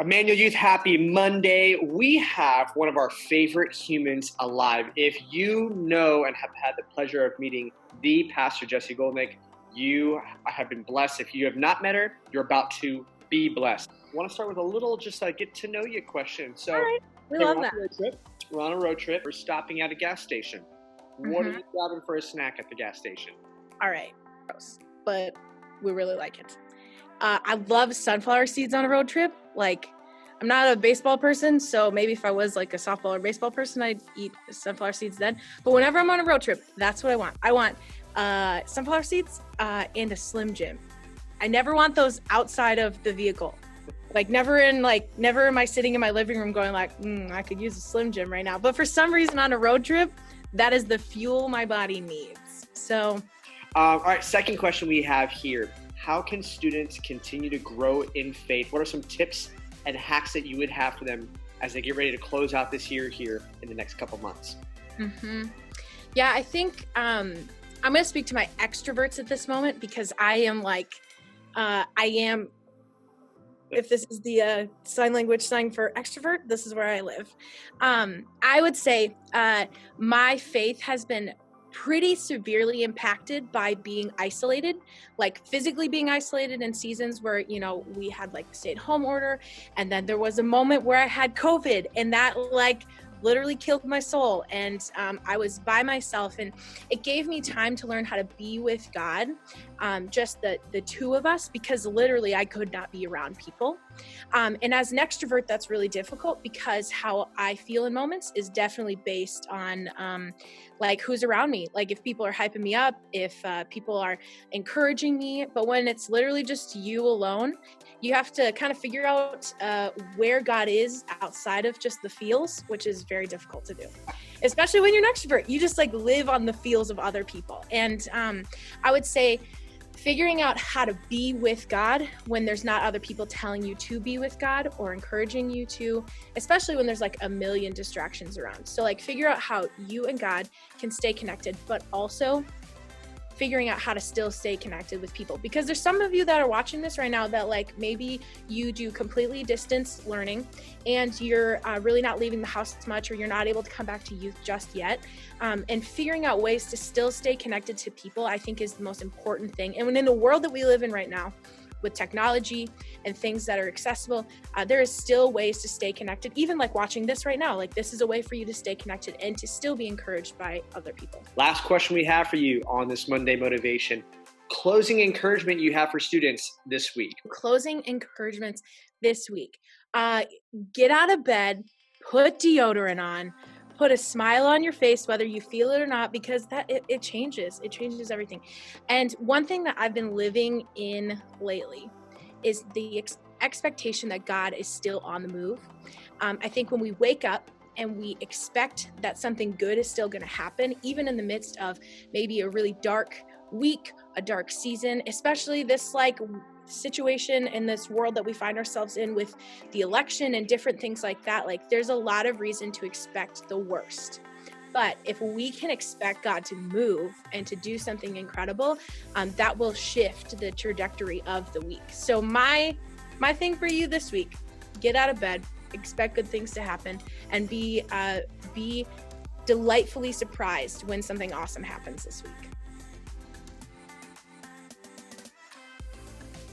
Emmanuel Youth, happy Monday. We have one of our favorite humans alive. If you know and have had the pleasure of meeting the Pastor Jessie Golnick, you have been blessed. If you have not met her, you're about to be blessed. I want to start with a little just get to know you question. So, all right. We love that. We're on a road trip. We're stopping at a gas station. What are you grabbing for a snack at the gas station? All right. Gross. But we really like it. I love sunflower seeds on a road trip. I'm not a baseball person, so maybe if I was like a softball or baseball person, I'd eat sunflower seeds then. But whenever I'm on a road trip, that's what I want. I want sunflower seeds and a Slim Jim. I never want those outside of the vehicle. Never am I sitting in my living room going I could use a Slim Jim right now. But for some reason on a road trip, that is the fuel my body needs. So. All right, second question we have here. How can students continue to grow in faith? What are some tips and hacks that you would have for them as they get ready to close out this year here in the next couple months? Yeah, I think I'm going to speak to my extroverts at this moment because I am if this is the sign language sign for extrovert, this is where I live. I would say my faith has been pretty severely impacted by being isolated, physically being isolated in seasons where, we had stay-at-home order. And then there was a moment where I had COVID and that literally killed my soul. And I was by myself and it gave me time to learn how to be with God, just the two of us, because literally I could not be around people. And as an extrovert, that's really difficult because how I feel in moments is definitely based on who's around me. If people are hyping me up, if people are encouraging me, but when it's literally just you alone, you have to kind of figure out where God is outside of just the feels, which is very difficult to do, especially when you're an extrovert. You just live on the feels of other people. And I would say figuring out how to be with God when there's not other people telling you to be with God or encouraging you to, especially when there's a million distractions around. So figure out how you and God can stay connected, but also figuring out how to still stay connected with people, because there's some of you that are watching this right now that maybe you do completely distance learning and you're really not leaving the house as much, or you're not able to come back to youth just yet. And figuring out ways to still stay connected to people, I think, is the most important thing. And in the world that we live in right now, with technology and things that are accessible, there is still ways to stay connected. Even watching this right now, this is a way for you to stay connected and to still be encouraged by other people. Last question we have for you on this Monday Motivation. Closing encouragement you have for students this week. Closing encouragements this week. Get out of bed, put deodorant on, put a smile on your face, whether you feel it or not, because it changes everything. And one thing that I've been living in lately is the expectation that God is still on the move. I think when we wake up and we expect that something good is still going to happen, even in the midst of maybe a really dark week, a dark season, especially this situation in this world that we find ourselves in with the election and different things like that, there's a lot of reason to expect the worst. But if we can expect God to move and to do something incredible, that will shift the trajectory of the week. So my thing for you this week, get out of bed, expect good things to happen, and be delightfully surprised when something awesome happens this week.